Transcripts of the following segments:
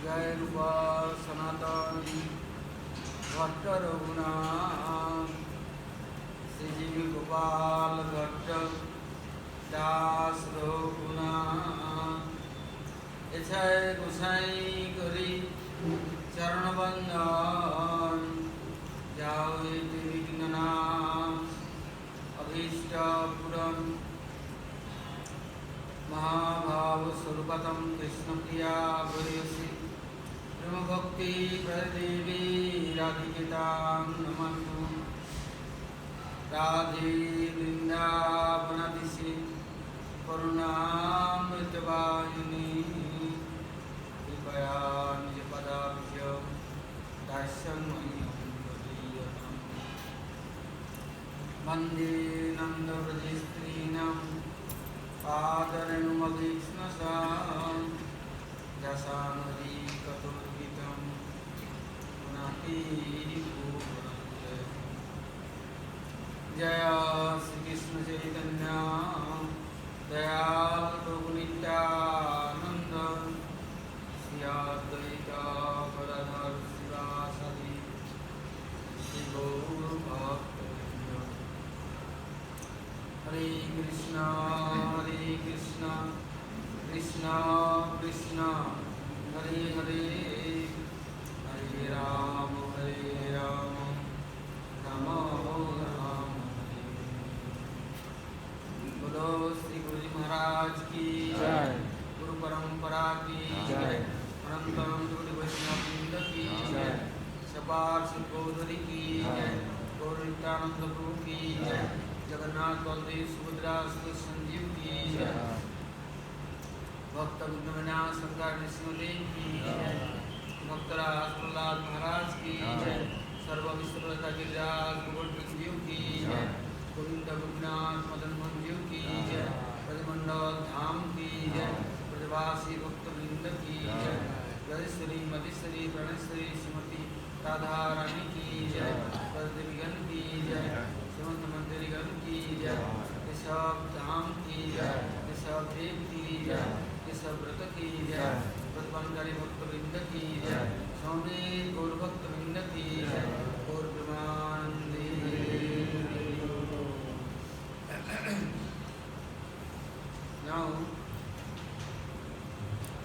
जय रूपा सनातन भट्ट रघुनाथ श्री गोपाल भट्ट दास रघुनाथ एछाय गोसाई करी चरण बंदन जाओ विघ्ननाश अभीष्ट पूरन महाभाव स्वरूपतम कृष्ण प्रिया भूयसी प्रेम भक्ति प्रदेवी राधिकेतां नमस्तु राधे वृंदावनदिशि करुणामृतवाहिनी कृपया निजपदाभ्य दास्यन्मह्यं ददीयताम् वन्दे नन्दव्रजस्त्रीणां पादरेणुमभीक्ष्णसां यशानरी कतुर्गितं पुनति भूवनन्ते जय श्री कृष्ण चैतन्य दयाल प्रभु नित्यानंद श्री अद्वैता गदाधर शिवासादि श्री गौर भक्तवृंद हरे कृष्णा कृष्णा कृष्णा हरे हरे हरे राम राम राम बोलो श्री गुरु जी महाराज की जय, गुरु परंपरा की जय, अनंतम गुरु वैष्णव वृंद की जय, सपार सिद्धोदरी की जय, गौर नित्यानंद प्रभु की जय, जगन्नाथ बलदेव सुभद्रा संजीव की जय, भक्त विघ्नविनाश शंकर नृसिंहदेव की जय, भक्तराज प्रहलाद महाराज की जय, सर्व विश्वलता गिरिराज गोवर्धन जीव की जय, गोविंद गोपीनाथ मदन मोहन जीव की जय, ब्रजमंडल धाम की जय, ब्रजवासी भक्तवृंद की जय, ब्रजेश्वरी मधेश्वरी प्रणेश्वरी श्रीमती राधा रानी की जय, ब्रजदेवीगण की जय, श्रीमंत मंदिरगण की जय, ऋषभ धाम की जय, ऋषभ देव की जय, ऋषभ व्रत की जय, व्रतबंधारी भक्तवृंद की जय, स्वामी गौर भक्तवृंद की जय, गौर ब्रह्मांडे। Now,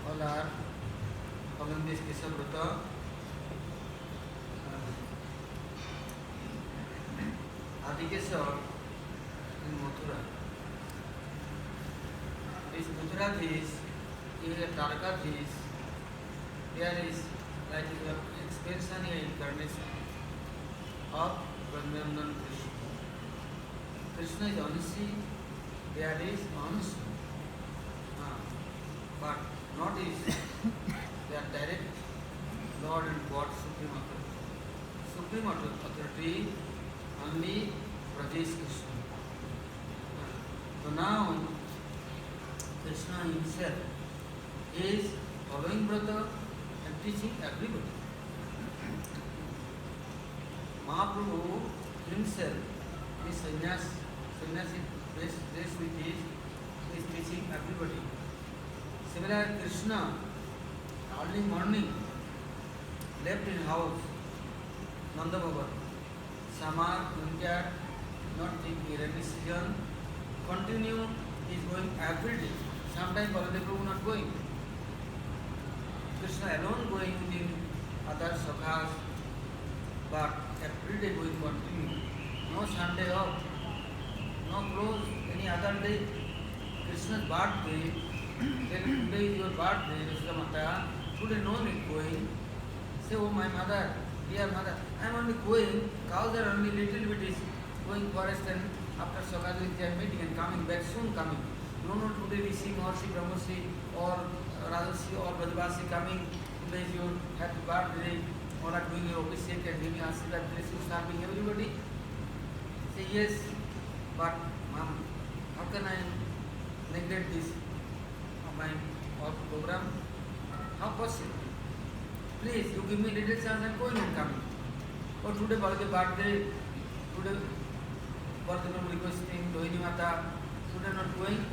all are following this Kesha Vrata. Adikesha in Mathura. This Mathura is a Dwarkadhish. There is like the expansion and incarnation of Vrindavan Krishna. Krishna is Anshi, there is Anshi. But not is they are direct Lord and God Supreme Authority. Supreme Authority only Brajesh Krishna. So now Krishna himself is following brother and teaching everybody. Mahaprabhu himself is sannyasi dress with is teaching everybody. Similar Krishna, early morning, left in house, Nanda Baba, summer, winter, not taking rainy season, continue, is going every day. Sometimes Baladev Prabhu not going. Krishna alone going within other sakhas, but every day going continue. No Sunday off, no close any other day. Krishna's birthday, then today is your birthday, Mr. Mata, today no need going. Say, oh my mother, dear mother, I am only going, cows are only little bit is going forest and after Sakadri they are meeting and coming back, soon coming. No, no, today Rishi, Maharishi, Brahmasi or Rajarshi or Brajvasi coming, today is your happy birthday, or are doing your abhishek and giving Ashirwad, bless you, serving everybody. Say yes, but mom, how can I neglect this? My program, how possible? Please, you give me little chance and going and coming. Or today birthday, today birthday requesting, Dohini Mata, today not going,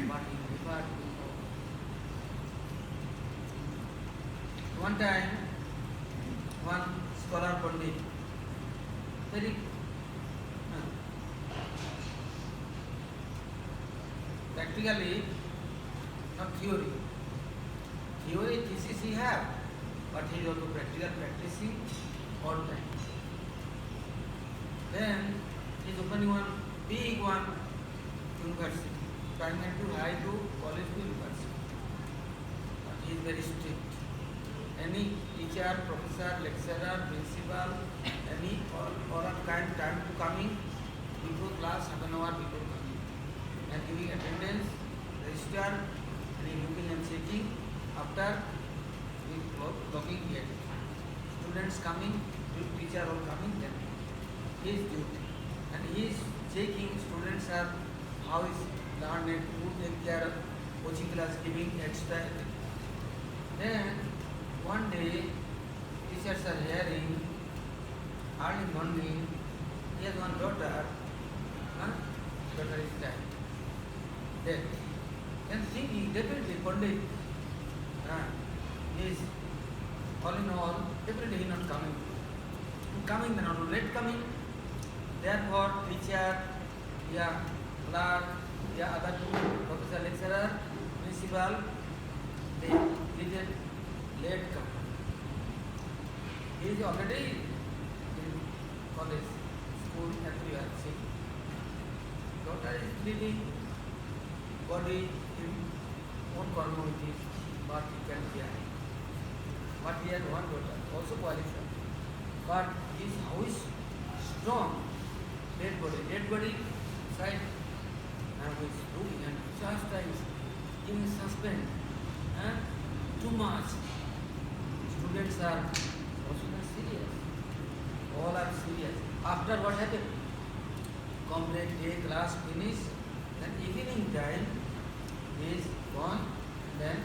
but in regard to One time, one scholar Pandit, very practically, not theory. Theory, thesis he have, but he is also practical practicing all time. Then he is opening one big one university, primary to high to college to university. But he is very strict. Any teacher, professor, lecturer, principal, any all of kind time to coming before class, half an hour before coming, and giving attendance, register, and he looking and checking after we logging yet. Students coming, teacher all coming, then his duty, and he is checking students are how is learned, who take care, coaching class giving extra. Then one day teachers are hearing early morning he has one daughter, daughter is dead. Then thinking definitely Pandit is all in all definitely he not coming. Coming then not late coming. Therefore teacher, clerk, other professor, lecturer, principal, they little late come. He is already in college, school, everywhere sick. Daughter is living body in own karma with his, but he can bear. But he has one daughter, also qualified. But his house strong, dead body side, and is looking and just times in suspense. Too much. Students are also not serious. All are serious. After what happened? Complete day class finish, then evening time is gone, then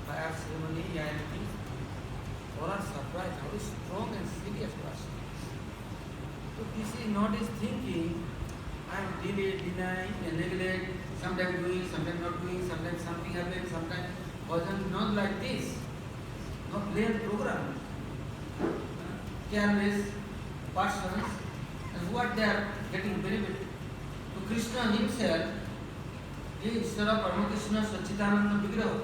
fire ceremony, anything. All are surprised. How strong and serious class. So this is not his thinking. I am denying and neglect, sometimes doing, sometimes not doing, sometimes something happens, sometimes wasn't not like this. Not plain program. Careless persons, and what they are getting benefit. To Krishna himself, he is Ishvara Parama Krishna Sachidananda Vigraha,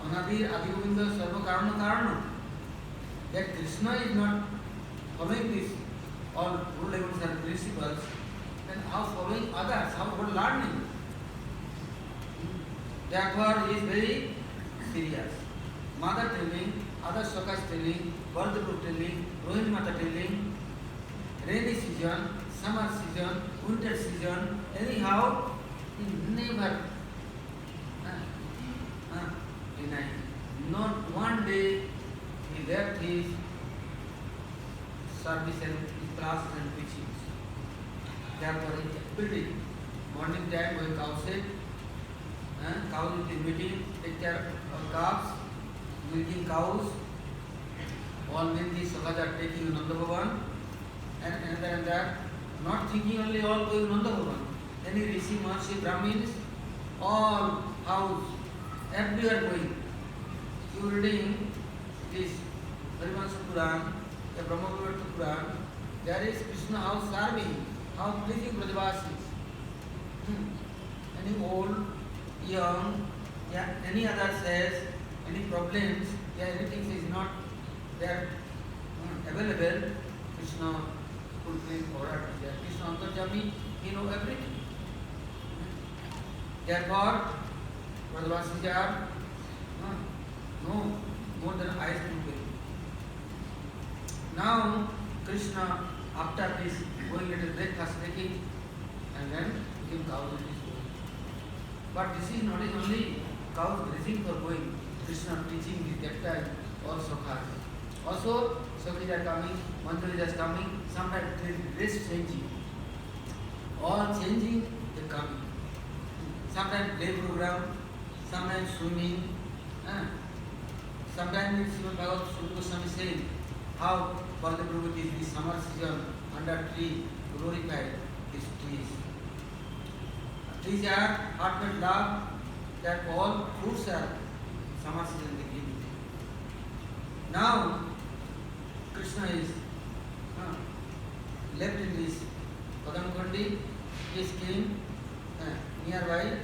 Anadir Adigovinda Sarva Karana Karana. That Krishna is not following this all rule levels and principles, then how following others, how for learning. Therefore he is very serious. Mother telling, other Shakas telling, Vardapur telling, Rohini Mata telling, rainy season, summer season, winter season, anyhow, he never denied. Not one day he left his service and his classes and teachings. Therefore, every day, morning time when cow said, cows will be meeting, take care of calves, milking cows, all men these sakas are taking Nanda Bhavan, and another and that, not thinking only all going Nanda Bhavan. Any Rishi, Maharshi, Brahmins, all house, everywhere going. You reading this Harivansa Puran, the Brahmavivarta Puran, there is Krishna house serving, how pleasing Brajavasis. Any old, young, any other says, any problems, anything is not there available, Krishna fulfilling order is there. Krishna Antarjami, he know everything. Therefore, Brajavasis are no more than eyes to be. Now, Krishna, after this, going little breakfast taking, and then became cows in his way. But this is not only cows grazing for going. Krishna teaching this that time all Sakhas. Also, Sakhis are coming, Mantris are coming, sometimes dress changing. All changing, they coming. Sometimes play program, sometimes swimming. Sometimes Srimad Bhagavad Sri Goswami saying how Baladev Prabhu is this summer season under tree glorified these trees. Trees are heartfelt love that all fruits are summer season they give. Now Krishna is left in this Padamkondi. He came nearby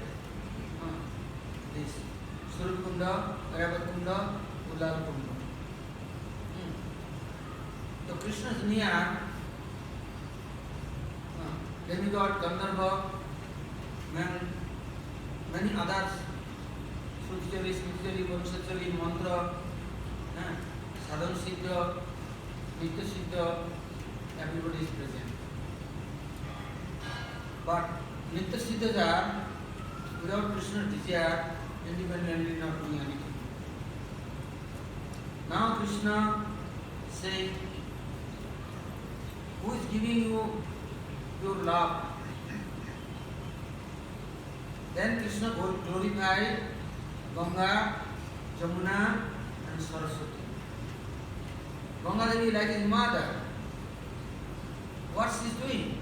this Surukunda, Ravakunda, Ulalkunda. So Krishna is near demigod, Gandharva, many others, Sruchari, Smrichari, Vanshachari, Mantra, Sadhan Siddha, Nitya Siddha, everybody is present. But Nitya Siddhas are, without Krishna's desire, independently not doing anything. Now Krishna saying, who is giving you your love? Then Krishna glorified Ganga, Jamuna and Saraswati. Ganga Devi like his mother. What she is doing?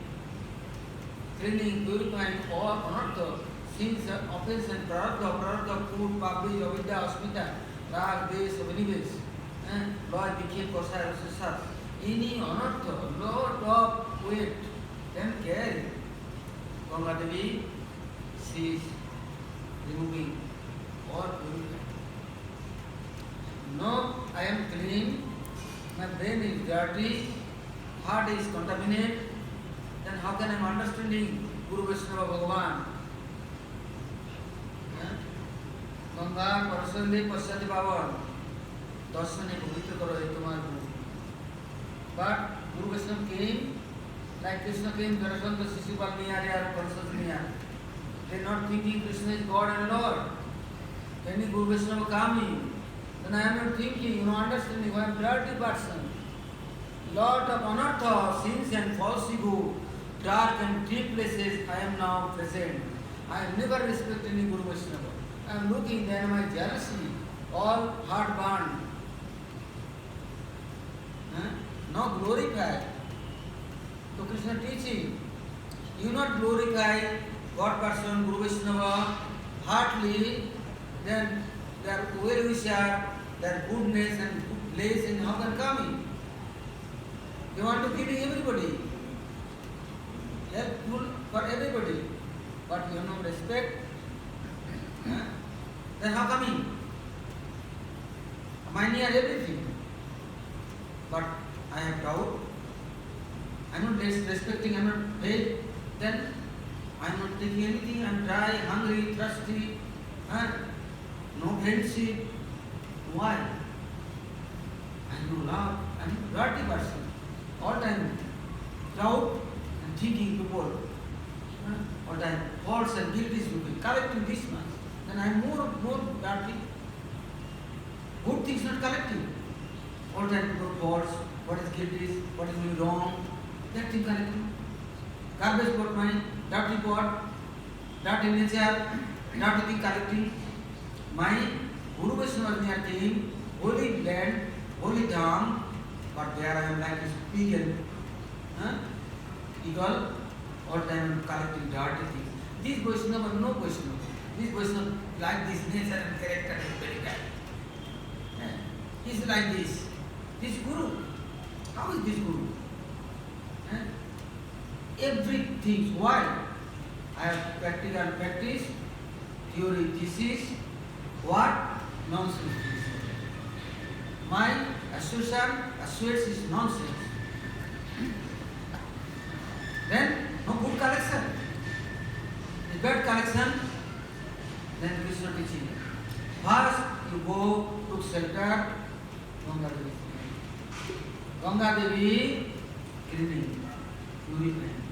Cleaning, purifying all anartha, sins, offense and prarabdha, food, papi, avidya, asmita, rag, base, avinives, Lord became Kosai, Rasa. Any anartha, lot of weight can carry. Ganga Devi, she is removing or purifying. No, I am clean, my brain is dirty, heart is contaminated, then how can I am understanding Guru Vaishnava Bhagavan? Ganga Parasali Pasati Bhavan, Darsani Bhuvitra Karo Etumar Guru. But Guru Vaishnava came, like Krishna came, Jarasandha Sisupal Niyar, Parasat Niyar. They are not thinking Krishna is God and Lord. When Guru Vaishnava coming, then I am not thinking, understanding, I am dirty person. Lot of anartha, sins and false ego, dark and deep places, I am now present. I have never respected any Guru Vaishnava. I am looking, then my jealousy, all heart burned. Now glorified. So Krishna teaching, you not glorify God person, Guru Vaishnava, heartily, then their well-wisher, their goodness and good place and how can come in? You want to give everybody, helpful for everybody, but you have no respect. Then how coming? Am I near everything? But I have doubt. I am not respecting, I am not paid. Then I am not taking anything. I am dry, hungry, thirsty, no friendship. Why? I have no love. I am a dirty person. All time doubt and thinking people. All time false and guilty people. Collecting this much. Then I am more dirty. Good things not collecting. All time people false. What is guilty? What is doing wrong? That thing collecting. Garbage pot mind, dirty pot, dirty nature, dirty thing collecting. My Guru Vaishnava near came, holy land, holy dham, but there I am like this pig and eagle, all time collecting dirty things. This Vaishnava, no Vaishnava. This Vaishnava like this nature and character is very bad. He is like this. This Guru. How is this Guru? Everything. Why? I have practical practice, theory, thesis. What? Nonsense. My asserts is nonsense. Then no good collection. Is bad collection. Then Krishna teaching. First you go to center Ganga Devi. Ganga Devi cleaning, purifying.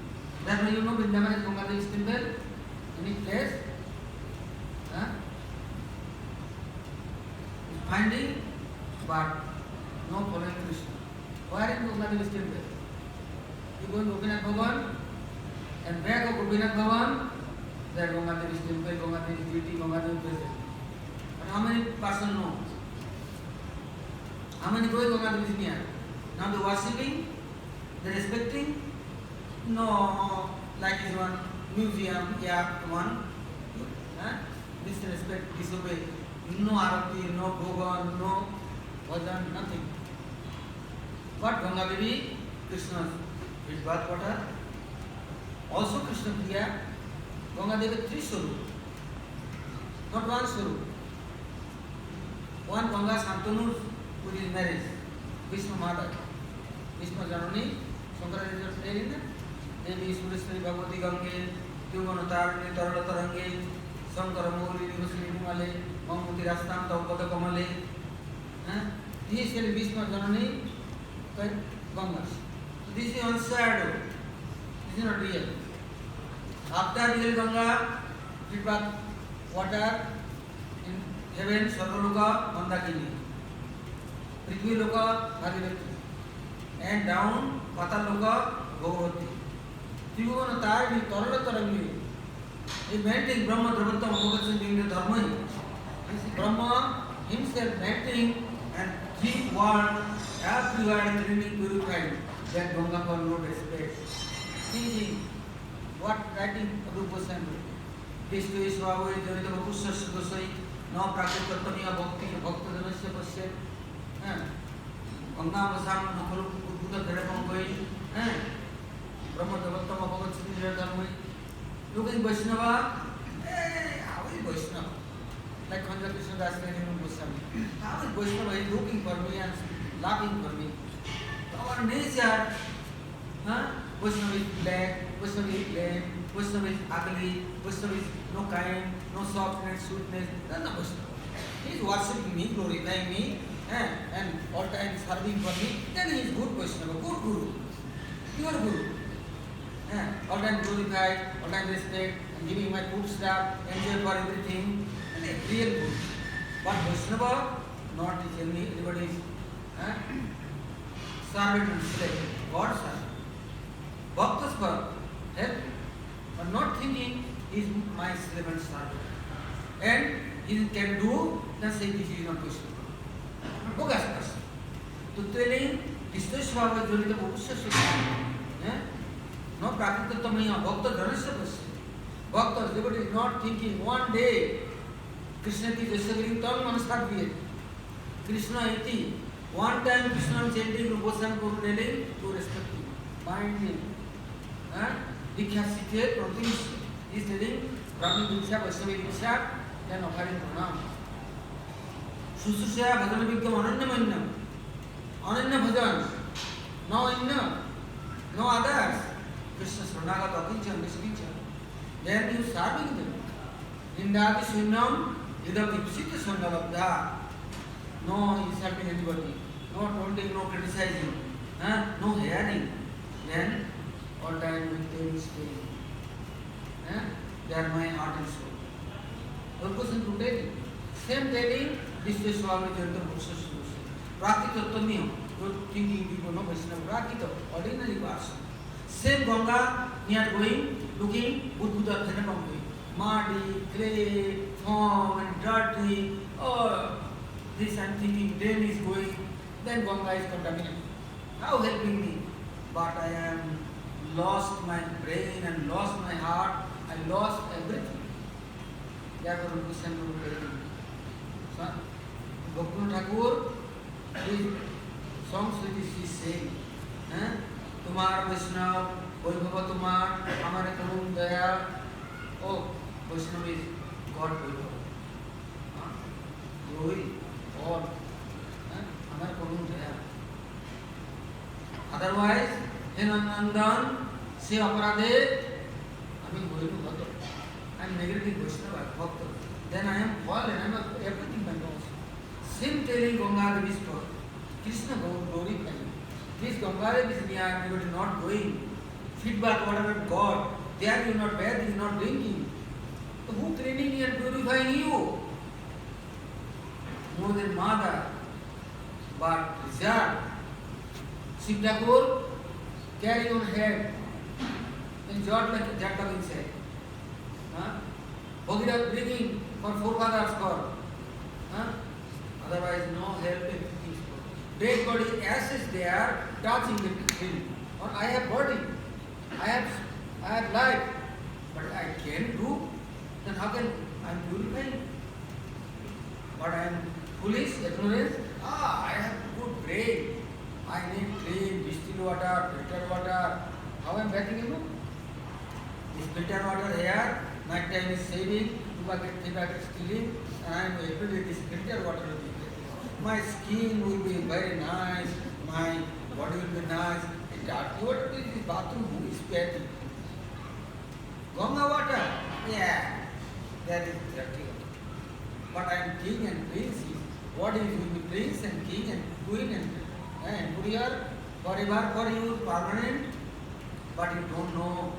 Then you know Vrindavan is Ganga Devi's temple. Any place? Finding, but no following Krishna. Where is Ganga Devi's temple? You go to Gopinath Bhavan, and back of Gopinath Bhavan, there Ganga Devi's temple, Ganga Devi's deity, Ganga Devi's present. But how many person know? How many go Ganga Devi's near? Now they worshipping, they respecting. No, like this one museum, one. Disrespect, disobey. No arati, no bhoga, no bhajan, nothing. But Ganga Devi, Krishna's his bath water, also Krishna Priya, Ganga Devi 3 Swarup, not 1 Swarup. One Ganga Santanu with his marriage, Vishnu Mother, Vishnu Janani, Shankaracharya is there in that. Devi Sureshwari Bhagavati Gange, Tyumanatarini Tarala Tarange, Shankara Moli Nivasini Kumale, Mamuti Rastam Taupada Kamale. He is telling Vishnu Janani, Gangas. This is on shadow. This is not real. After real Ganga, feedback water in heaven, Sarvaloka, Mandakini. Prithvi Loka, Bhagavati. And down, Patal Loka, Bhagavati. Tribhuvanatari, Tarala Tarangi. He melting Brahma, Dravatam, Bhagavatam, being the Dharma. Brahma himself melting and 3 world, everywhere training purified. That Ganga for no respect. Thinking, what writing Rupa Sandhu? This to is Vavai, Janita Vakusha Sudosai, no Prakatamiya Bhakti, Bhakta Janasya Pasya. Ganga Vasam, Nukuru, Buddha Therapangoi, Brahma Davattama Bhagat Sindhya Dharmai. Looking Vaishnava, how is Vaishnava? Like Khanja Krishna Das Nenu Goswami. How is Vaishnava? He is looking for me and laughing for me. Our nature, Vaishnava is black, Vaishnava is plain, Vaishnava is ugly, Vaishnava is no kind, no softness, sweetness. That's not Vaishnava. He is worshipping me, glorifying me, and all time serving for me. Then he is good Vaishnava, good Guru. Pure Guru. All time glorified, all time respect, and giving my food stuff, enjoy for everything. And a real Guru. But Vaishnava, not anybody's servant and slave. God's servant. Bhakta's for help, but not thinking he is my slave and servant. And he can do, then say this is not Vaishnava. Bogus person. To telling, Vishweshwara Jolita Bhagusha no Prakritatamiya, Bhakta Dhanasya Pasya. Bhakta, everybody is not thinking one day Krishna ki Jasagiri Tam Manasat Viet. Krishna iti. One time Krishna chanting Ruposan Guru telling to respect him. Mind him. Diksha Sikhe Pratish. He is telling Brahmi Diksha, Vaishnavi Diksha, then offering Pranam. Sususya Bhajana Vidyam Ananya Manyam. Ananya Bhajan. No Inna. No others. Krishna Sranagat Akincha, Niskicha. Then you serving them. Indati Sunnam, Idam Ipsita Sandalabdha. No insulting anybody. No taunting, no criticizing. No hearing. Then all time with them staying. They are my heart and soul. One person to telling. Same telling, this is Swami Janta Bhusha Sulusi. Prakita Tamiyam. You're thinking people know Vaishnava. Prakita, ordinary person. Same Ganga, near going, looking, Buddha Thenapam. Muddy, clay, foam and dirty. Oh, this I'm thinking, then is going. Then Ganga is contaminated. How helping me? But I am lost my brain and lost my heart. I lost everything. Therefore, Krishna will tell me. So, Gopal Thakur, his songs which he is saying, Tumar Vaishnava, Vaibhava Tumar, Amare Karun Daya. Oh, Vaishnava is God Vaibhava. Glory, all. Amare Karun Daya. Otherwise, Henanandan, Se Aparade, I am going to Bhakta. I am negative Vaishnava, Bhakta. Then I am fallen, I am everything by nose. Same telling Ganga Devi story. Krishna glorifying. This Ganga Devi is near, everybody not going. Feedback, whatever God. There you are not bathing, you are not drinking. So who cleaning and purifying you? More than mother, but reserved. Shiv Thakur, carry on head. Then jot like Jata will say. Bhagirath bringing for forefathers God. Otherwise, no help in things. Dead body ashes they are touching the hill. Or I have body, I have life, but I can't do. Then how can I am purifying? But I am foolish, ignorant. I have bathing, you know. This filter water here, night time is saving, 2 buckets, 3 buckets clean, and I am every day this filter water will be clean. My skin will be very nice, my body will be nice. And dirty water is the bathroom, who is bathing? Ganga water, yeah, that is dirty water. But I am king and prince. What is will be prince and king and queen and put here forever for you, permanent. But you don't know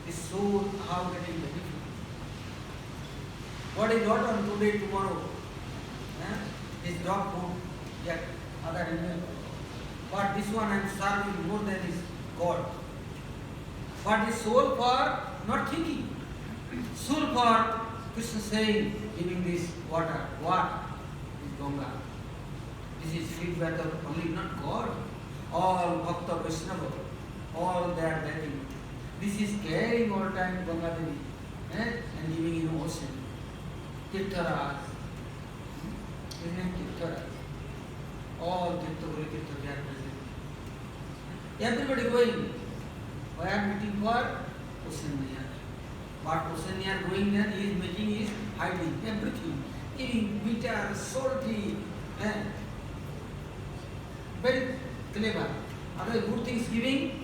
the soul how getting benefit. What is not on today, tomorrow? This dog food, yet other animal. But this one I am serving more than his God. But the soul for not thinking. Soul for Krishna saying, giving this water. What? This Ganga. This is feedback of only not God. All Bhakta Vaishnava. All they are letting. This is carrying all time Ganga Devi and giving in ocean. Tirtharaj. His name Tirtharaj. All Tirtha they are present. Everybody going. Why are meeting for? Ocean near. But ocean near going there, he is making his hiding everything. Giving bitter, salty, very clever. Other good things giving,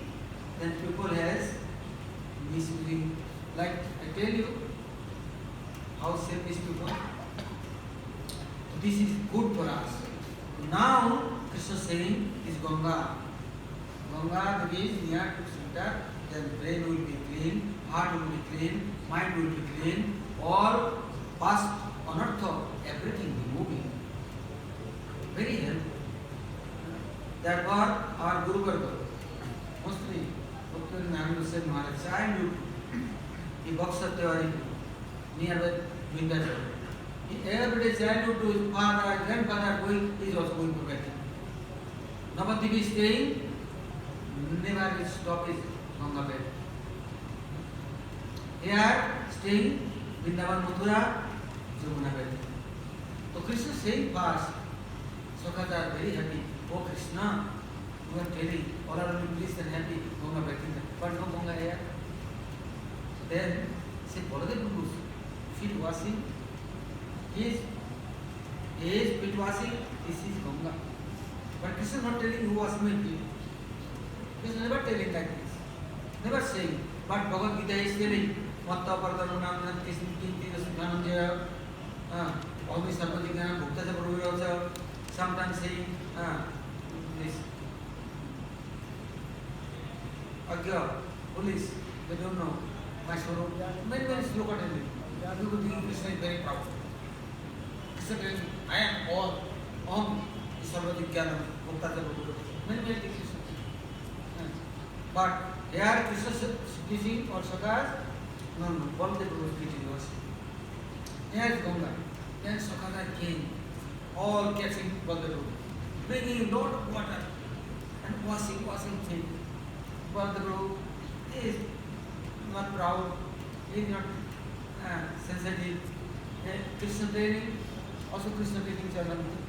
then people has misusing. Like I tell you, how selfish people. This is good for us. Now Krishna saying is Ganga. Ganga Devi is near to center, then brain will be clean, heart will be clean, mind will be clean, all past, anartha, everything removing. Very helpful. Therefore, our Guru Varga, mostly Dr. Narayan Hussain Maharaj, childhood, he walks at the near Vindhya. Every day childhood to his father, grandfather going, he is also going to bed. Navadvip is staying, never will stop his Ganga bed. Here, staying, Vrindavan Mathura, Jamuna bed. So Krishna saying fast, Sakhas are very happy. Oh Krishna, you are telling, all are pleased and happy, Ganga bathing. But no Ganga here. Then, say, Baladev Guru's feet washing, his feet washing, this is Ganga. But Krishna not telling who was my feet. Krishna never telling like this. Never saying. But Bhagavad Gita is telling, Matta Pardanunam Tinti Sukhanandya, Almi Sarvajigana, Bhukta Prabhu also, sometimes saying, this Agya, police, they don't know my sorrow. Many sloka telling. People think Krishna is very proud. Krishna telling, I am all Sarvajigana, Bhukta Prabhu. Many things. But here Krishna teaching or Sakhas, no, Baladev Prabhu is teaching us. Here is Ganga. Then Sakhas came, all catching Baladev Prabhu, bringing a lot of water and washing feet. Baladev Prabhu is not proud, he is not sensitive. Krishna training, also Krishna training Charanamrita.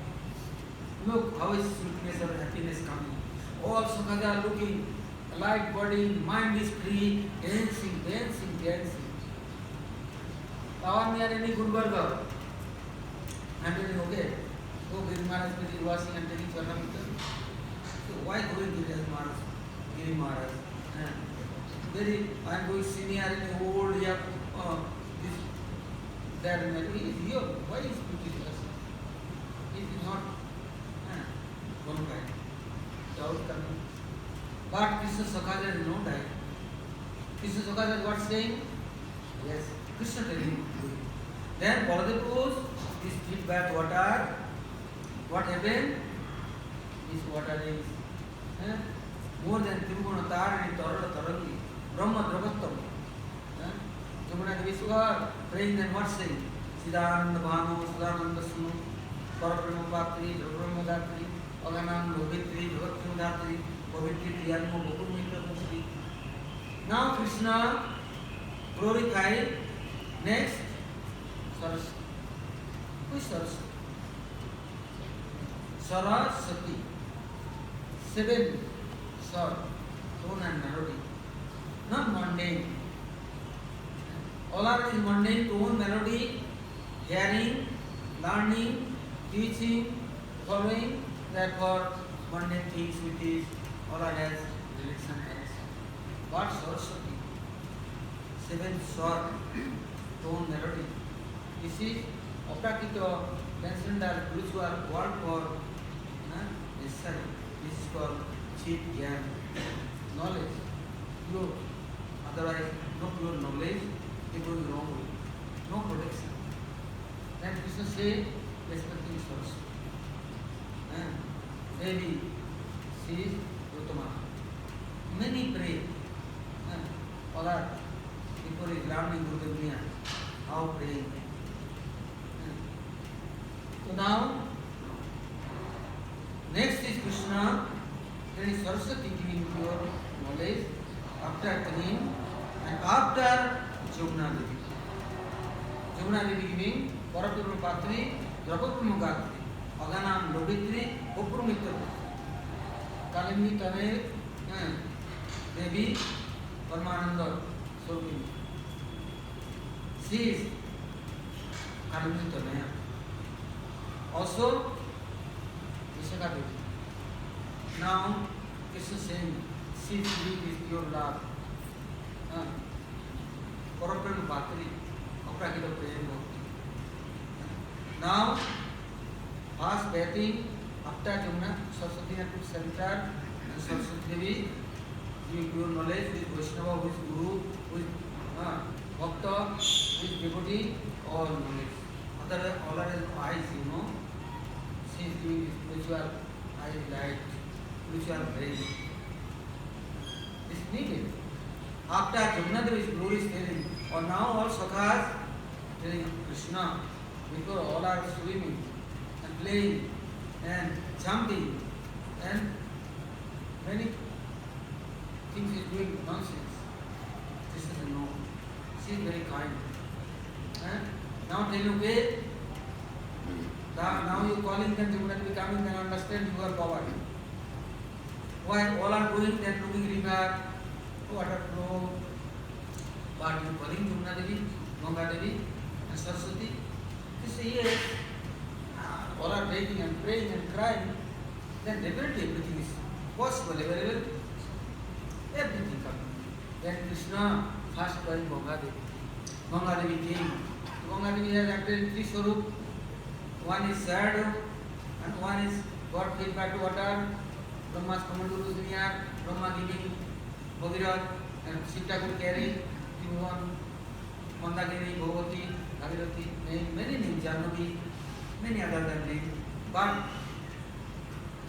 Look how is sweetness or happiness coming. All Sakhas are looking. Light body, mind is free, dancing. Our near any Guru Varga. I am telling, okay, go Giri Maharaj, Giri washing and taking Charanamrita. So why going Giri Maharaj? I am going senior and old, this, that, and he is here. Why is he us? It is not one kind. Doubt coming. But Krishna Sakhas has no time. Krishna Sakhas has what saying? Yes, Krishna telling him to do it. Then Baladev goes, this feedback water, what happened? This water is more than Tiruguna and Tarangi, Brahma Dravattam. Jamuna Devi Suha praying, then what saying? Siddhananda Bhanu, Siddhananda Sunu, Parabrahma Patri, Brahma Datri, Aganam Lobitri, Bhagavatam Datri, now Krishna glorified next Saraswati. Who is Saraswati? Saraswati. 7 Sar, Son and Narodi. not mundane. All are is mundane tone, melody, hearing, learning, teaching, following. Therefore, mundane things with this all are as relation as. But Saraswati, seven swar, tone, melody. This is Aprakita transcendental spiritual word for necessary. This is called cheap gyan, knowledge. Pure. Otherwise, no pure knowledge, it goes wrong way. No protection. Then Krishna say, respecting source. Maybe she is Gautama. Many pray. All are before is learning Gurudev Gyan. How praying. So now, next is Krishna, there is Saraswati giving pure knowledge after Kanin and after Jamuna Devi. Jamuna Devi giving Parapurma Patri, Drapapurma Gatri, Aganam Lobitri, Upurumitra, Kalimni Tane, Devi, Parmananda, Sopini. She is Kalimni Tane. Also, Vishaka Devi. Now, Krishna saying, she is pure love. Parapurma Patri, Aprakita Prayam Bhakti. Now, fast bathing after Jamuna, Saraswati had put center and Saraswati Devi giving pure knowledge with Vaishnava, with Guru, with Bhakta, with devotee, all knowledge. Other all are eyes, she is giving spiritual eye light, spiritual brain. It's needed. After Jamuna Devi's glory is telling, or now all sakhas telling Krishna, because all are swimming and playing and jumping and many things is doing nonsense. Krishna says no. She is very kind. Now tell you, okay, now you calling them Jamuna Devi coming, then understand you are poverty. Why all are going, then looking river, water flow, but you calling Jamuna Devi, Ganga Devi, and Saraswati. You say yes, all are begging and praying and crying, then definitely everything is possible, available, everything coming. Then Krishna first calling Ganga Devi. Ganga Devi came. Ganga Devi has acted three swarup. One is shadow and one is God fed back to water. Brahma's command to Duniya, Brahma giving Bhagirath and Sita could carry Tribhuvan, Mandagiri, Bhagavati, Bhagirathi, many names, Jannavi, many other than names. But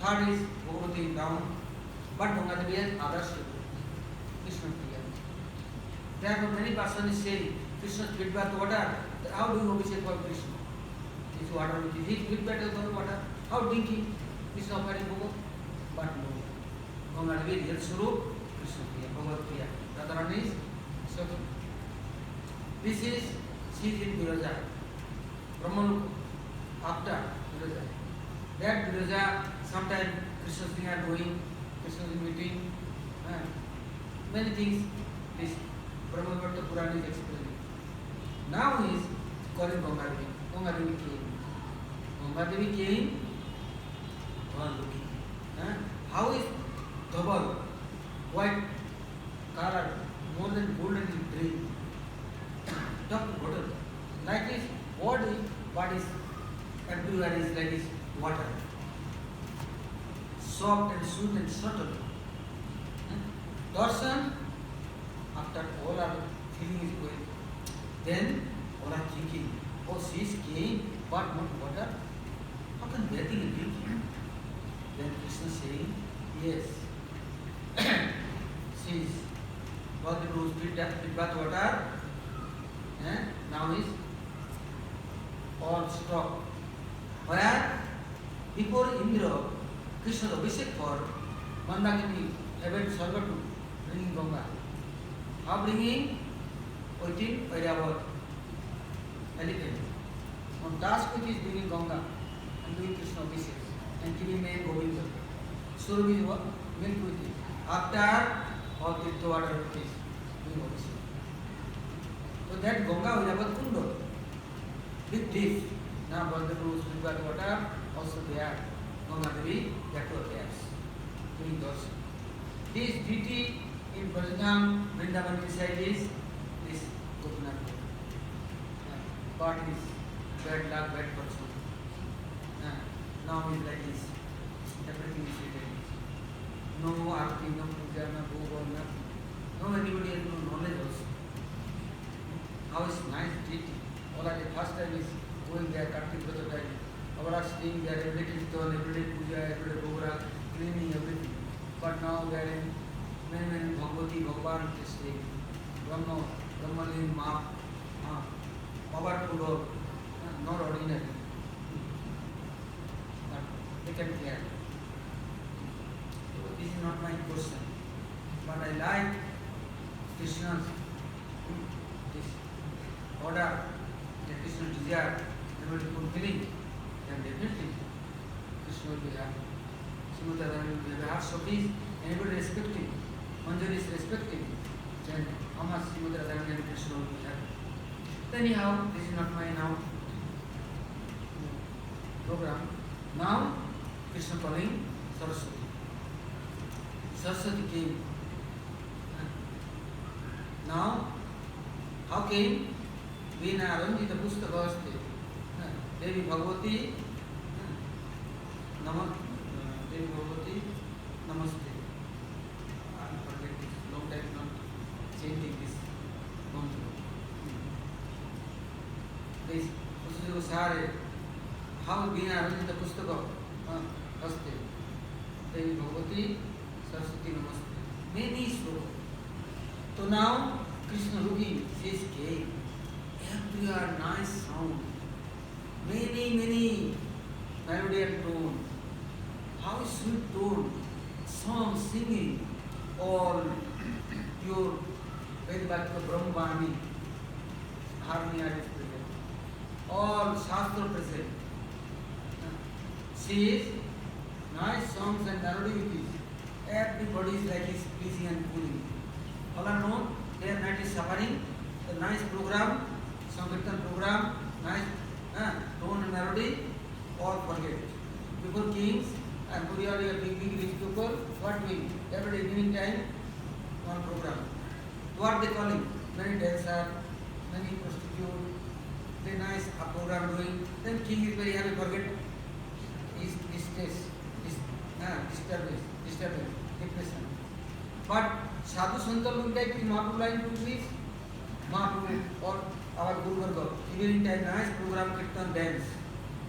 third is Bhagavati down, but Ganga Devi has others to do. Krishna Priya. Therefore many persons say Krishna fed back to water. How do you obey for Krishna? This water which is fed back to the water. How drinking? Krishna offering Bhagavad. But no. Ganga Devi real Swarup, Krishna Priya, Bhagavad Priya. Radharani is Sakhi. This is she is in Viraja. Brahmaloka. After Viraja. That Viraja, sometime Krishna's thing are going, Krishna's meeting, many things this Brahmavata Purana is explaining. Now he is calling Ganga Devi. Ganga Devi came. Ganga Devi came, looking. How is double, white color, more than golden in green? Dark water. Like this, body is everywhere is like this water. Soft and smooth and subtle. Darshan, after all our feeling is going, then all are thinking, oh, she is came, but not water. How can bathing and drinking? Then Krishna saying, yes, she is what the rules did bath water, now is all stop. Where before Indra, Krishna Abhishek for Mandakini, heaven Sarva to bringing Ganga. How bringing? Waiting by our elephant. On task which is bringing Ganga and doing Krishna Abhishek and giving name Govinda. Surabhi is what? Milk with it. After all the water it is. doing Abhishek. So that Ganga Vijapat Kundo, big dish. Now Baldevu, Srivati water, also there. Ganga Devi, that two appears. Doing those. This deity in Brajadam, Vrindavan beside this Gopinath. But is bad luck, bad person. Now is like this. Everything is written. No arti, no puja, no bhoga, nothing. No anybody has no knowledge also. How is nice deity. All at the first time is going there, Kartik Braja time. Our staying there, every day kirtan, every day puja, every day bhoga, cleaning everything. But now we are in many Bhagavati, Bhagavan is staying. Brahma, Brahmalin, Ma, powerful, not ordinary. But they can clear. This is not my question. But I like Krishna's this order, the Krishna's desire, and will be fulfilling, then definitely Krishna will be happy. Srimati Radharani will be happy. So please, anybody respecting, Manjari is respecting, then how much Srimati Radharani and Krishna will be happy. Anyhow, this is not my now program. Now, Krishna calling Saraswati. Saraswati came. Now, how came? Veena Aranjita Pustaka Aste. Devi Bhagavati Devi Bhagavati Namaste. I forget this. Long time not changing this. This Pusaka Sare. How Veena Aranjita Pustaka Aste. Devi Bhagavati Saraswati Namaste. Many slokas. So now Krishna looking, says came. Everywhere nice sound. Many melody and tone. How sweet tone. Song, singing. All pure Vedvaka Brahmani. Harmony is present. All Shastra present. Says nice songs and melodies. Everybody is like is pleasing and cooling. All are known, their night is suffering, the nice program, Sankirtan program, nice tone and melody, all forget. Before kings and big rich people, what doing? Every day evening time, one program. What they calling? Many dancers, many prostitutes, they nice program doing. Then king is very happy, forget his disturbance, depression. But Sadhu Santa look like Mahaprabhu line to please. Mahaprabhu or our Guru Varga. Evening time, nice program, kirtan, dance.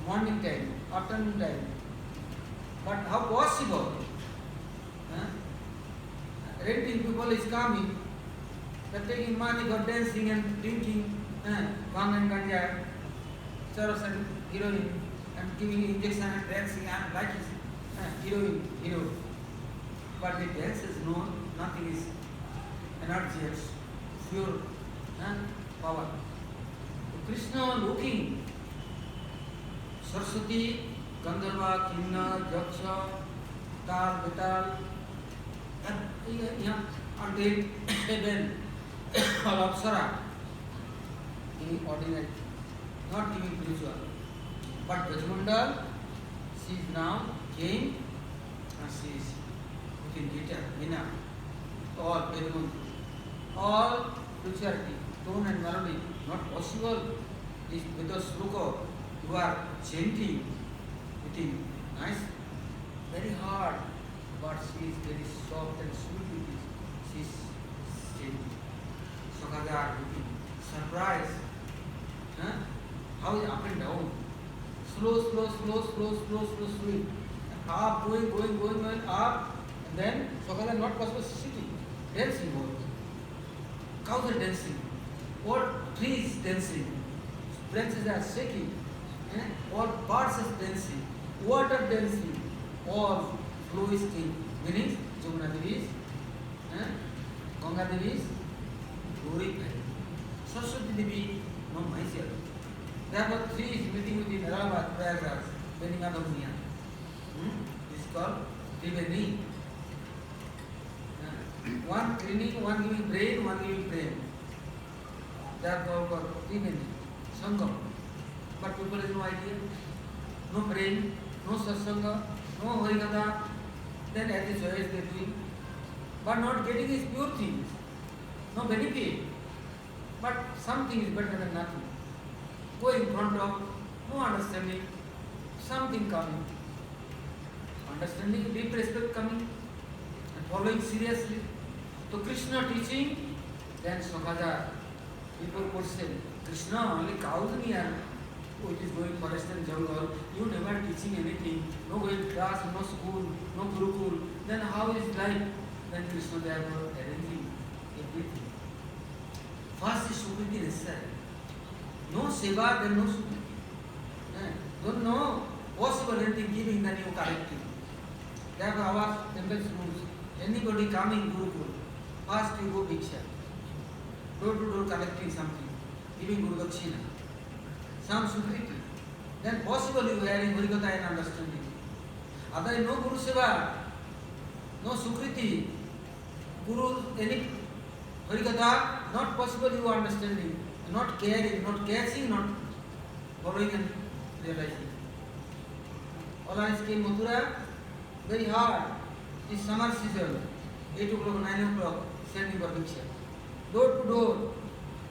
Morning time, afternoon time. But how possible? Renting people is coming. They're taking money for dancing and drinking, bhang and ganja, charas and heroin, and giving injection and dancing and like heroin, hero. But the dance is known, nothing is energy, pure power. So Krishna looking, Saraswati, Gandharva, Kinna, Jaksha, Tal, Vital, until then all Apsara, in ordinary, not giving spiritual. But Brajmandal, she is now came and she is in detail, Veena, all Vedman, all spirituality, tone and melody, not possible. Is with the sloka, you are chanting, within nice, very hard, but she is very soft and sweet with it. She is chanting. Sakadar looking, surprise. How is up and down? Slow, sweet. Up, going, up. And then Sakadar not possible sitting, dancing more. Cows are dancing. All trees dancing. Branches are shaking. All birds are dancing. Water dancing. All flow is king. Meaning Jamuna Devi is, Ganga Devi is glorified. Saraswati Devi, no myself. There were three meeting with in Allahabad, Prayagraj, Beningadamniya. This is called Triveni. One cleaning, one giving brain, one giving brain. That called Trimeni, Sangam. But people have no idea, no brain, no satsanga, no harikatha. Then at this way they doing, but not getting is pure things, no benefit. But something is better than nothing. Go in front of, no understanding, something coming. Understanding, deep respect coming, and following seriously. So Krishna teaching, then Sokhaja, people question, Krishna only cows near, which is going forest and jungle, you never teaching anything, no going class, no school, no gurukul, then how is life? Then Krishna they are arranging everything. First is Sukriti necessary. No seva, then no Sukriti. Don't know possible anything giving, then you correcting. Therefore our temple's rules. Anybody coming gurukul, first you go Bhiksha. Door to door collecting something, giving Guru Dakshina. Some Sukriti. Then possible you hearing Harikatha and understanding. Otherwise no Guru Seva, no Sukriti, Guru any Harikatha, not possible you understanding, not caring, not catching, not following and realizing. All I came Mathura, very hard. This summer season, 8 o'clock, 9 o'clock, sending for Bhiksha. Door to door,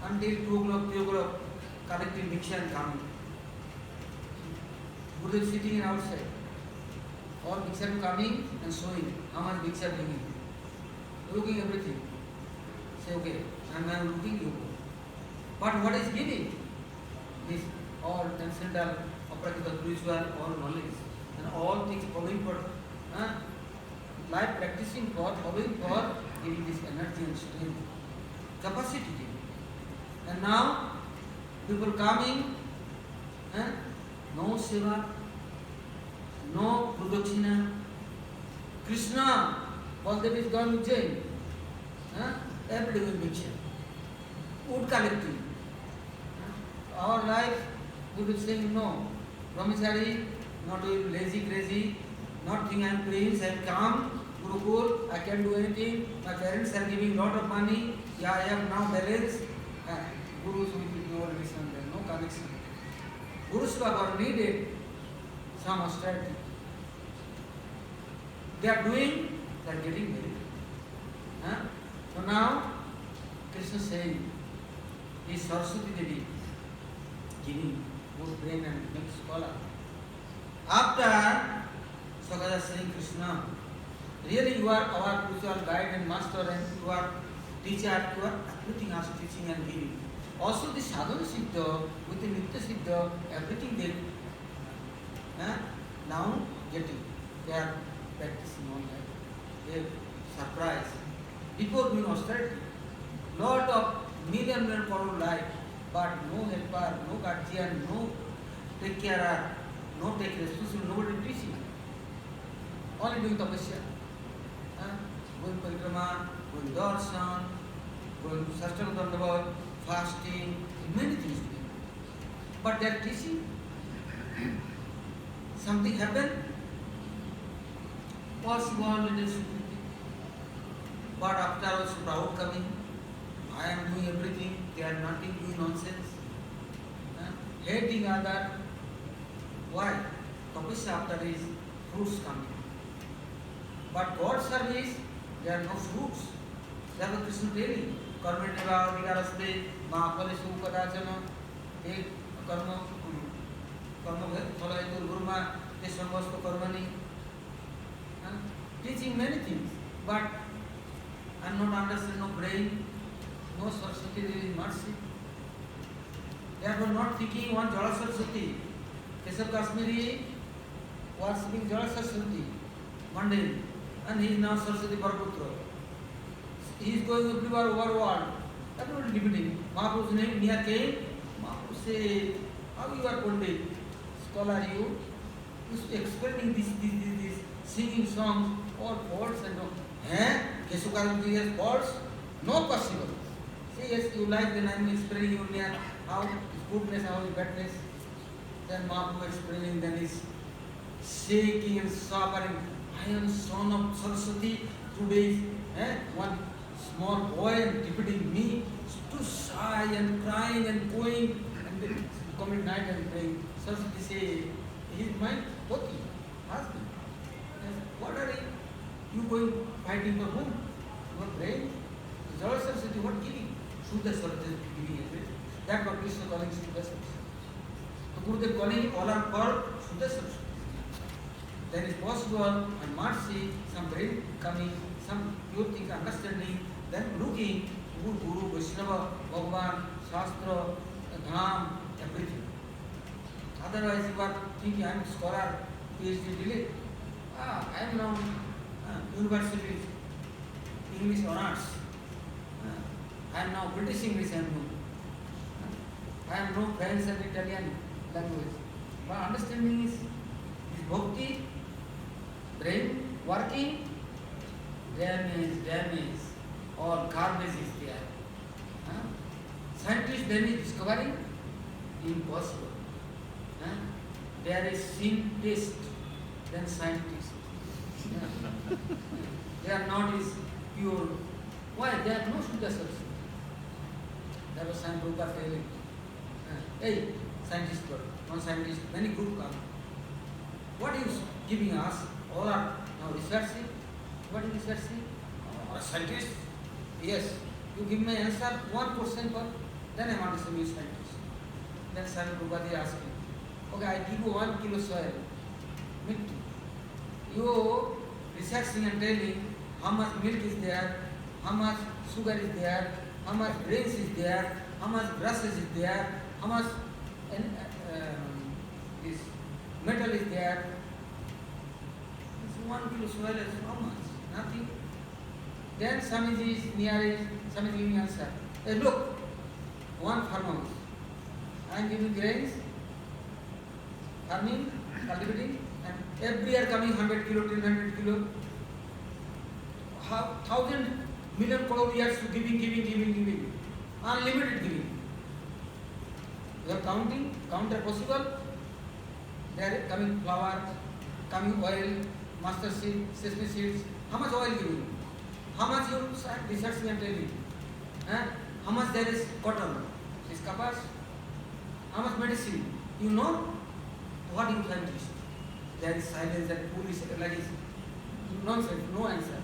until 2 o'clock, 3 o'clock, collecting Bhiksha and coming. Gurudev sitting outside. All Bhiksha coming and showing how much Bhiksha bringing. Looking everything. Say, okay, I am looking, you go. But what is giving? This all transcendental, aprakita, spiritual, all knowledge. And all things following for life practicing for, following for giving this energy and strength, capacity giving. And now, people coming, no seva, no Guru-Dakshina. Krishna, Baldev is gone with Jain. Every day we mention. Wood collecting. Our life, Guru is saying no. Brahmachari, not lazy, crazy, not think I am prince, I am calm, Gurukul, I can do anything. My parents are giving lot of money. Yeah, I have now balance. Gurus with no relation, there no connection. Gurus are needed some austerity. They are doing, they are getting very. So now, Krishna is saying, is Saraswati Devi giving good brain and big scholar. After Sokhaja saying, Krishna, really you are our spiritual guide and master and you are teacher, you are everything us teaching and giving. Also the sadhana siddha, with the nitya siddha, everything they now getting. They are practicing all that. They surprise. Before doing austerity, lot of million crore life, but no helper, no guardian, no take care, no take responsibility, nobody teaching. Only doing tapasya. Going parikrama, going darshan, going sastana dandavat, fasting, many things doing. But they are teaching. Something happened, possible little security. But after also proud coming, I am doing everything, they are nothing doing nonsense. Hating other. Why? Tapasya after is fruits coming. But God's service, there are no fruits. Therefore Krishna telling, Karmaneva Vigaraste, Mahapalesu Kadachana, Ek Karma Phalaitur Gurma, Teshamvastu Karmani. Teaching many things, but I am not understanding, no brain, no Saraswati Devi mercy. Therefore not thinking one Jala Saraswati. Keshav Kashmiri worshipping Jala Saraswati, Monday, and he is now Saraswati Paraputra. He is going everywhere over world. That is not limiting. Mahaprabhu's name near came. Mahaprabhu say, how you are Pandit? Scholar you? Explaining this, singing songs, all faults and all. Keshav Kashmiri has faults? No possible. Say yes, you like, then I am explaining you near how is goodness, how is badness. Then Mahaprabhu explaining, then is shaking and suffering. I am son of Saraswati, days, one small boy and deputing me, too shy and crying and going and then come at night and praying. Saraswati say, he is my poti, husband. What are you going fighting for whom? You are praying? Jala Saraswati, what giving? Shuddha Saraswati giving it. That what Krishna calling Shuddha Saraswati. So Gurudev calling all are called Shuddha Saraswati. Then is possible on mercy, some brain coming, some pure thing understanding, then looking Guru, Vaishnava, Bhagavan, Shastra, Dham, everything. Otherwise you are thinking I am scholar, PhD delay. I am now university English honors. I am now British English and I am no French and Italian language. But understanding is bhakti, brain working, damage, or garbage is there. Scientists then is discovering impossible. There is sin test, then scientists. They are not is pure. Why? They are no Shuddha Saraswati. That was science group are failing. Hey, scientist, one scientist, many group come. What is giving us? All are now researching. What is researching? A scientist? Yes. You give me answer 1% per, then I want to say you scientist. Then Swami Prabhupada asking, okay, I give you 1 kilo soil, mitti. You researching and telling how much milk is there, how much sugar is there, how much grains is there, how much grasses is there, how much this metal is there. This 1 kilo soil is how much? Nothing. Then Swamiji is near it, Swamiji giving answer. Hey, look, one farmhouse. I am giving grains, farming, cultivating, and every year coming 100 kilo, 100 kilo. 1,000 million crore years to giving. Unlimited giving. You are counting, counter possible. There coming flour, coming oil, mustard seed, sesame seeds. How much oil giving? How much you research and telling? How much there is cotton? Is kapas? How much medicine? You know what you scientist? There is silence and foolish like this. Nonsense, no answer.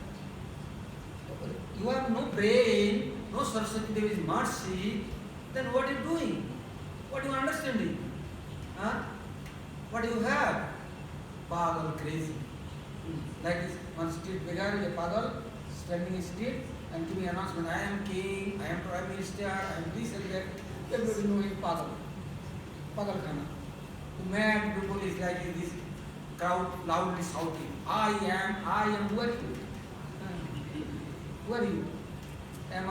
You have no brain, no Saraswati Devi is mercy, then what are you doing? What are you understanding? What do you have? Pagal, crazy. Like this, one street beggar is a pagal, standing in street and giving announcement, I am king, I am prime minister, I am this and that. Everybody know him pagal. Pagal Khana. The mad people is like in this crowd loudly shouting, I am, who are you? Who are you? Am I?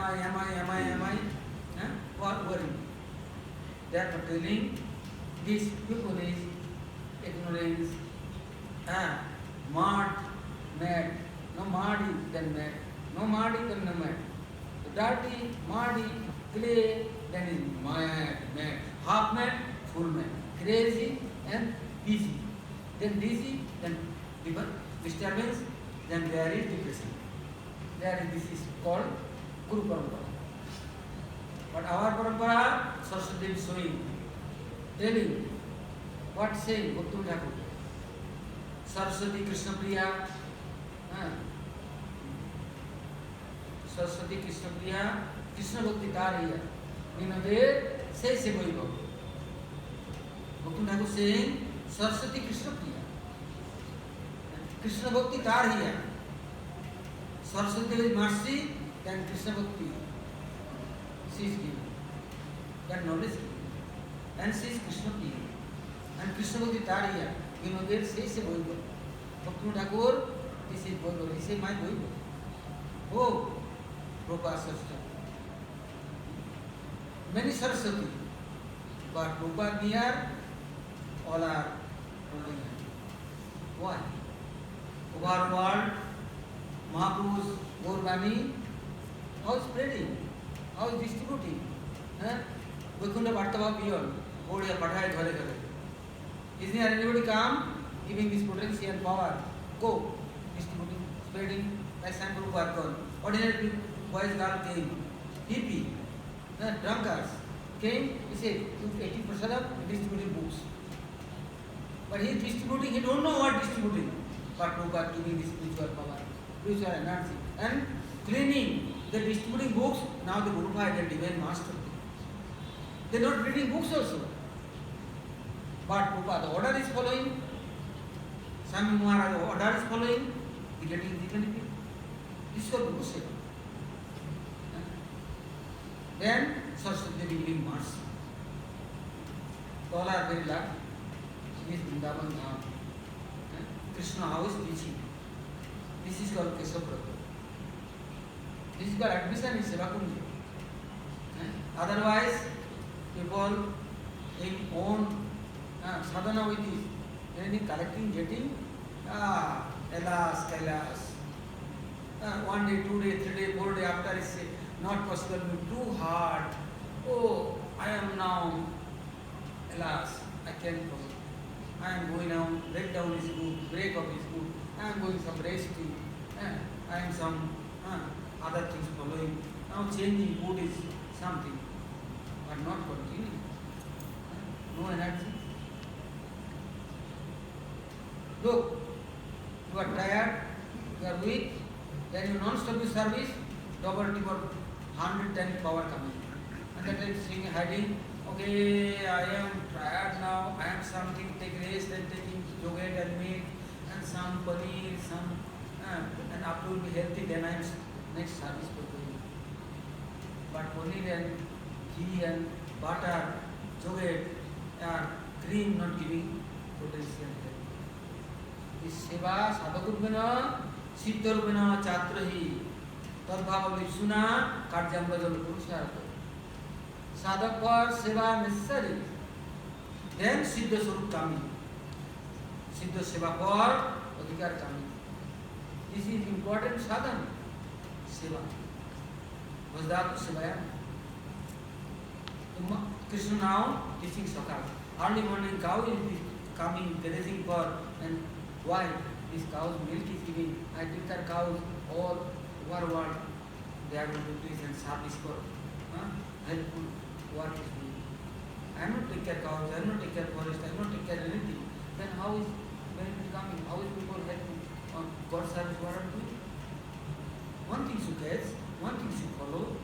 What are you? They are telling this people is ignorance, mad, no muddy then mad, no muddy then no mad. Dirty, muddy, clay, then is mad, half mad, full mad, crazy and dizzy. Then dizzy, then disturbance, then there is depression. This is called Guru Parampara. But our Parampara, Saraswati is showing, telling, what saying, Bhakti Thakur? Saraswati Krishna Priya, Saraswati Krishna Priya, Krishna Bhakti Tariya. Vinode, say Boiva. Bhakti Thakur saying, Saraswati Krishna Priya. Krishna Bhakti Tariya. Saraswati is mercy, then Krishna Bhakti. She is given. That knowledge given. And she is Krishna Priya. And Krishna Bhakti Tariya. You know, there says a Boiva. Bhakti Thakur, this is Boiva. He says, my Boiva. Oh, Prabhupada Saraswati. Many Saraswati. But Prabhupada near, all are holding hand. Why? Over world, Mahaprabhu's Gaurvani, how is spreading? How is distributing? Vaikunta Bhattava beyond, Gaudiya Pathaya Ghare Ghare. Is there anybody come, giving this potency and power? Go, distributing, spreading, like some group are gone. Ordinary boys, girl came, hippie, drunkards came. He said, "You 80% of distributing books." But he is distributing. He don't know what distributing. But Prabhupada giving the spiritual power, spiritual energy, and cleaning. They distributing books. Now the Guru Bhai, the divine master. They are not reading books also. But Prabhupada, the order is following. Swami Maharaj, the order is following. He getting the benefit. This is what Guru said. Then Saraswati Devi giving mercy. All are very lucky. This is Vrindavan Dham. Krishna how is teaching. This is called Kesavrata. This is called admission in Sevakunja. Otherwise, people in own sadhana with this, anything collecting, getting, alas, alas. 1 day, 2 day, 3 day, 4 day after it's not possible, too hard. Oh, I am now, alas, I can't go. I am going now, break down is good, break up is good. I am going some resting. I am some other things following. Now changing mood is something, but not continuing. No energy. Look, you are tired, you are weak, then you non-stop service, double, 110 power coming. And that is saying, hiding, okay, I am tired now, I am something, take rest and taking yogurt and meat and some paneer, some, and after will be healthy, then I am next service for doing. But paneer and ghee and butter, yogurt, cream not giving potential health. This seva sadhakurvena siddharvena chatrahi tadbhava vipsuna karjambajal purushartha. Sadhak for seva necessary, then siddha swarup coming. Siddha seva for adhikar coming. This is important sadhana. Seva. Vajdatu sevaya. Krishna now teaching Sakal. Early morning cow will be coming, grazing for, and why? This cow's milk is giving. I take their cows all over world. They are going to do this and service for helpful work is doing. I am not take care cows, I am not take care forest, I am not take care anything. Then how is benefit coming? How is people helping on God's service? What are doing? One thing should catch, one thing should follow.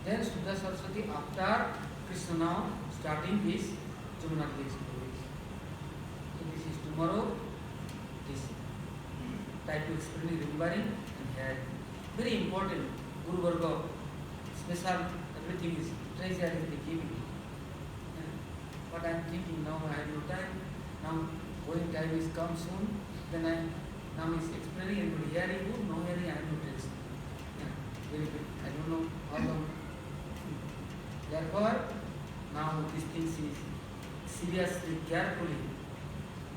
Then Shuddha Saraswati after Krishna now starting his Jamunati exploration. So this is tomorrow. This try to explain remembering and here. Very important. Guru Varga special everything is treasure is the giving. But I am thinking now I have no time. Now going time is come soon. Then I now is explaining everybody hearing good, no hearing I have no text. Very good. I don't know how long. Therefore, now these things is seriously, carefully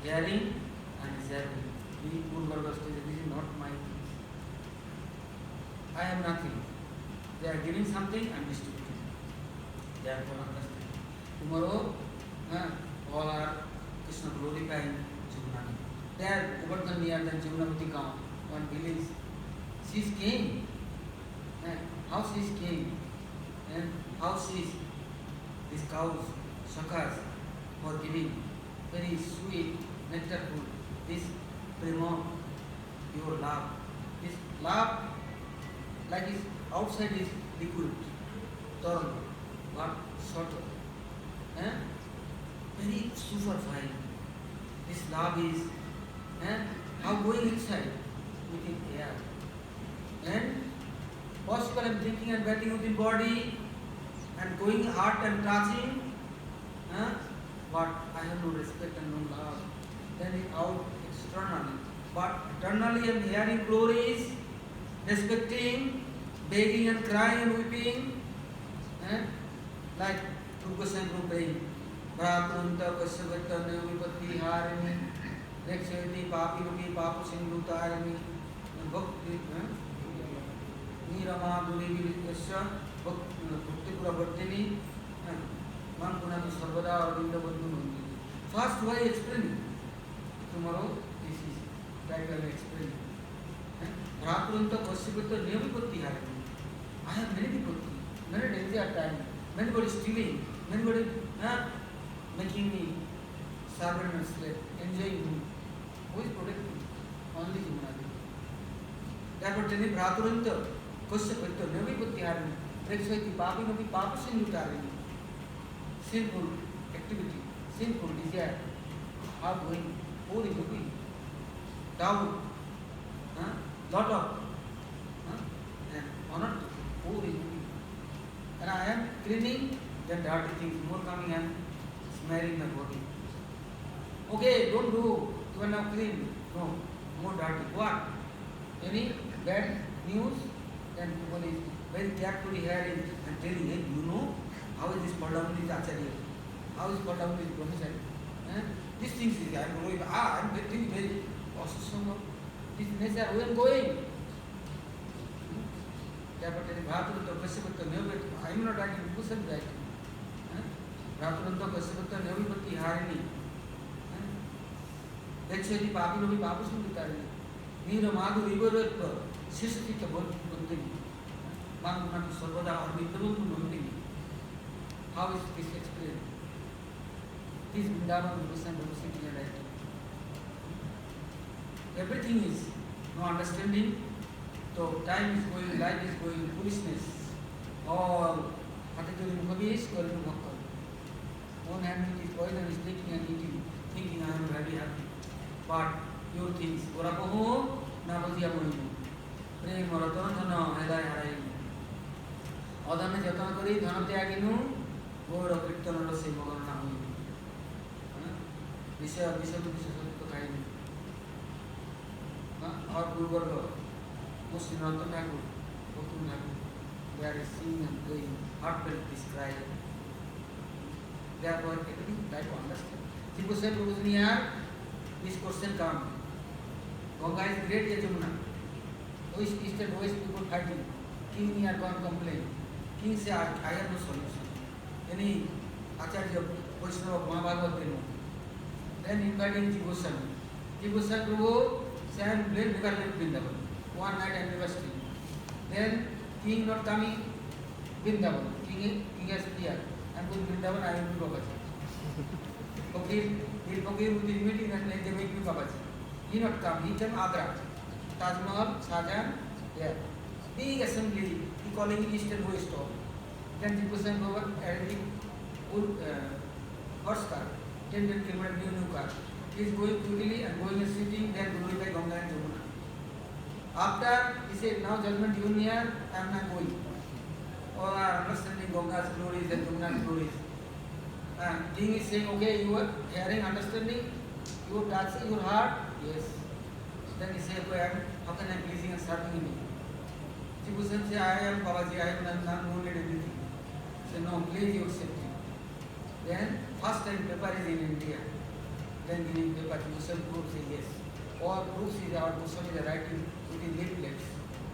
hearing and observing. We Guru Varga stage, this is not my things. I am nothing. They are giving something and distributing. Therefore, understand. Tomorrow, all are Krishna glorifying Jamunati. There, Govardhan near the Jamunati Gaon, one village. She is king. How she is king? And how she is these cows, shakas, for giving very sweet, nectar food. This prema, your love. This love, like is outside is liquid, thorough, but sort of. Very superfine. This love is how going inside within air. And possible I am thinking and batting within body and going heart and touching. But I have no respect and no love. Then it out externally. But internally I am hearing glories, respecting, begging and crying and weeping. Like Rupa Goswami praying. Bhratrunta Vasyavatana Vipatti Harini Rekshayati Papi Rupi Papu Sindhu Tarini Bhakti Nirama Duri Yasya Bhakti Pura Bhattini Man Punami Sarvada Arvinda Bandhu Mandi. First why explaining? Tomorrow this is that I will explain. Bhraturanta Kasyapatya Niyamipatti Harini. I have many vipatti, many danger time, many body stealing, many body making me servant and slave, enjoying me. Who is protecting me? Only Jimunadi. Therefore, telling Bhraturanta Kasyapatya Niyamipatti Harini. Preksvaiti Papi Napi Papa Sindutarini. Sinful activity, sinful desire, outgoing, pouring looking, down, lot of, and honor, pouring looking. And I am cleaning the dirty things, more coming and smearing my body. Okay, don't do, you are now clean. No, more dirty. What? Any bad news? Then people is very carefully hearing and telling, hey, you know, how is this Padamuni Acharya? How is Padamuni Brahmachari? These things is, I am going, I am getting very awesome. This nature, we are going. Therefore, Bhraturanta Kasyapatya Niyamipatti, I am not writing, who said that? Bhraturanta Kasyapatya Niyamipatti Harini. Dekshati Papi Napi Papa Sindutarini. Nira Madhu Rivaratva, Sisatita Bondini. Mangunatu Sarvada or Vidavantu Nandini. How is this explained? This Vrindavan Goswami sitting right. Everything is no understanding. So time is going, life is going, foolishness. All Hataturi Mukhavish, Karu Bhakka. One hand with his poison is taking and eating, thinking I am very happy. But your things, Orapoho, Navazia Moinu. Prem Moratana, Hedai Harai. Adana Jatanakari, Dhanataginu. Word of Kirtan or say Mogan Nahu. Visha to kind. Or Gurga, Muslim Ratan Naku, Potun Naku. They are seeing and doing heartfelt describe. Therefore, everything try to understand. People said, this question comes. Ganga is great, Yajamuna. East and west people fighting. King near gone complain. King say, I have no solution. Any Acharya question of Mahabharata, then inviting Jigoswami. Jigoswami Prabhu said, blame because left Vrindavan. One night I am never sleep. Then king not coming, Vrindavan. King has clear. I am going Vrindavan, I will do Babaji. Fakir with his meeting and they make me Babaji. He not come, he came Agra. Taj Mahal, Shahjahan, there. Big assembly, he calling it east and west all. Then Jigoswami Prabhu arranging horse car, 10 kilometers new car. He is going quickly and going and sitting there glorify Ganga and Jamuna. After he said, now judgment you near, I am not going. All are understanding Ganga's glories and Jamuna's glories. And king is saying, okay, you are hearing, understanding, you are touching your heart? Yes. Then he said, okay, how can I pleasing and serving me? Jigoswami said, I am Babaji, I have not known everything. He said, no, please you accept it. Then first time paper is in India. Then giving paper to Goswami proofs say yes. All proofs is our Goswami is writing within leaflets.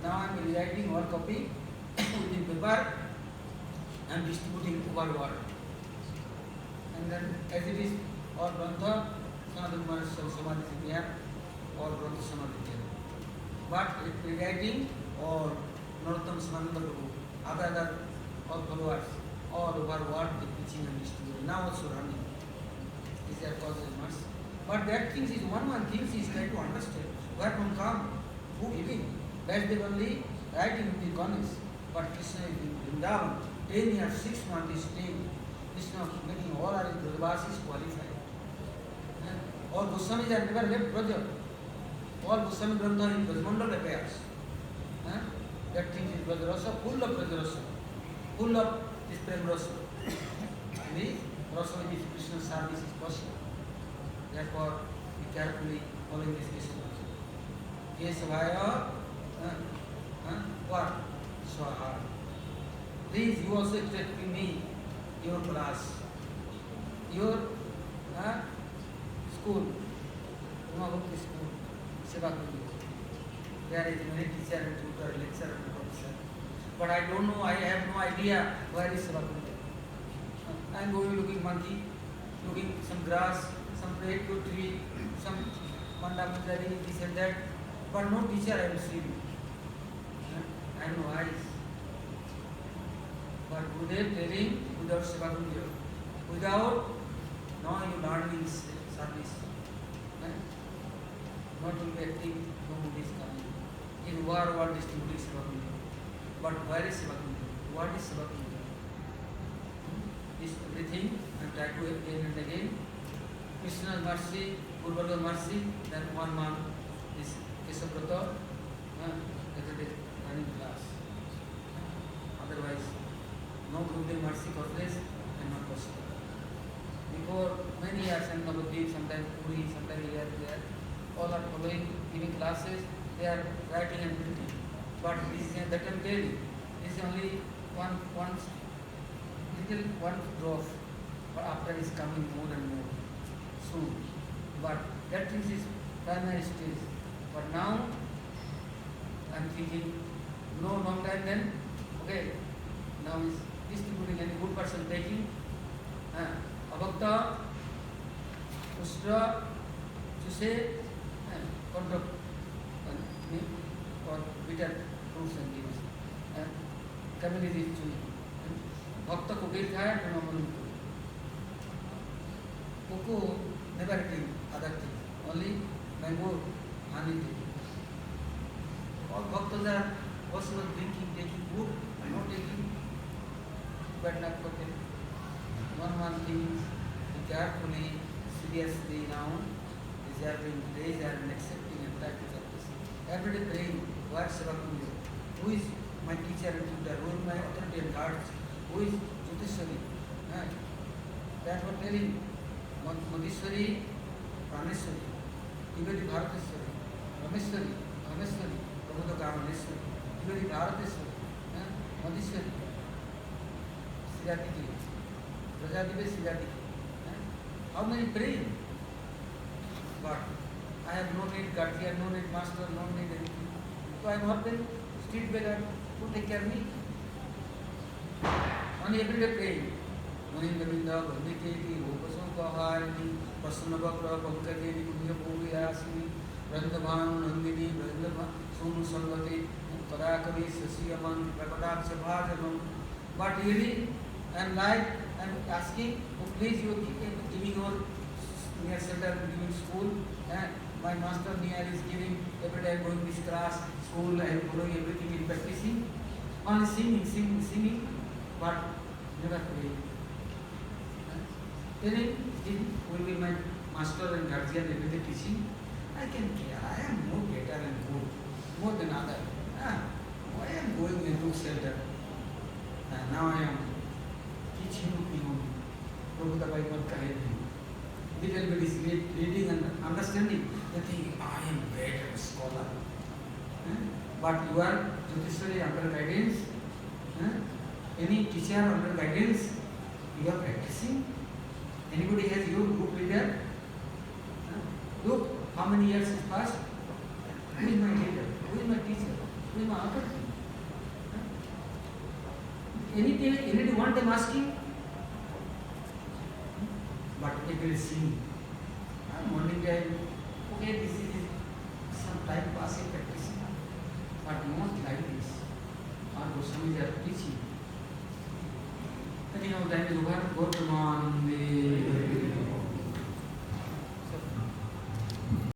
Now I am rewriting all copy within paper and distributing over world. And then as it is all Grantha, Sanatana Maharaj Samadhi is here, all Grantha Samadhi is here. But rewriting or Narottam Samananda Prabhu, other all followers, all over world the preaching and distributing. Now also running. These are causes much. But that things is one thing is try to understand. Where from come? Who giving? That they only writing in the Ganesh. But Krishna is in Vrindavan. 10 years, 6 months is staying. Krishna making all our Brajavasis qualified. All Goswamis have never left Braja. All Goswami Grantha in Brajmandal affairs. That thing is Brajarasa, full of Brajarasa. Full of this Prem Rasa. The Rasa with this Krishna service is possible. Therefore, be carefully following this Krishna. Kesavaya, what? Swaha. Please, you also expect me, your class, your school, Umabhakti school, Sevakuni. There is many teacher and tutor, lecturer and professor. But I don't know, I have no idea where is Sevakuni. I am going looking monkey, looking some grass, some breadfruit tree, some mandamajari, this and that. But no teacher I will see. I am wise. But Gurudev telling without Seva Kunja, without now you learning service, not will be active, no mood is coming. In war distributing Seva Kunja. But where is Seva Kunja? What is Seva Kunja? This everything and try to again and again. Krishna's mercy, Guru mercy, then 1 month is Kesavrata, every day running class. Otherwise, no Gurudev mercy causeless and not possible. Before many years, and Navadvip, sometimes Puri, sometimes here, there, all are following, giving classes, they are writing and printing. But this is that time daily. This is only one drop, but after is coming more and more soon. But that thing is primary stage. But now I am thinking, no long time then, okay, now is distributing any good person taking, Abhakta, Ustra, Chuse, conduct, or bitter fruits and leaves. Community is chewing. Bhakta ko gate hai, no normal. Cocoa never drink other things, only mango, honey drink. All bhaktas are possible drinking, taking food, not taking bad luck for them. One thing, be carefully, seriously now, deserving praise and accepting and practice of this. Every day praying, what Seva Kunja? Who is my teacher and tutor? Who is my authority and guards? Who is Jyotishwari? That was telling Madhishwari, Praneshwari, Tivedi Bharateshwari, Rameshwari, Rameshwari, Prabhuda Karaneshwari, Tivedi Bharateshwari, Madhishwari, Siddhatiki, Prajadive Siddhatiki. How many praying? But I have no need guardian, no need master, no need anything. So I am not been street beggar who take care of me. Only every day praying. Govinda Govinda, Vandiketi, Rupaso Kaharini, Pasanabakra, Pankajeni, Kunja Puriyasini, Randabhanu, Nandini, Randabha, Sonu Salvati, Karakari, Sasiyaman, Prakadak Sabhajanam. But really, I am like, I am asking, oh, please you giving your near center, giving school, my master near is giving, every day going this class, school, I am following everything in practicing, only singing, but never praying. Then it will be my master and guardian every day teaching. I can care, I am more better and good, more than other. I am going into center. Now I am teaching you, Prabhupada Bible Kahini. Little bit is reading and understanding, they think I am better scholar. But you are Jyotishwari under guidance, any teacher under guidance, you are practicing. Anybody has your group leader? Look, how many years has passed? Who is my leader? Who is my teacher? Who is my authority? Any day, one time asking, but it will seem morning time, okay, this is some time passing practicing, but not like this. Our Goswamis are teaching. Anyhow, time is over. Go to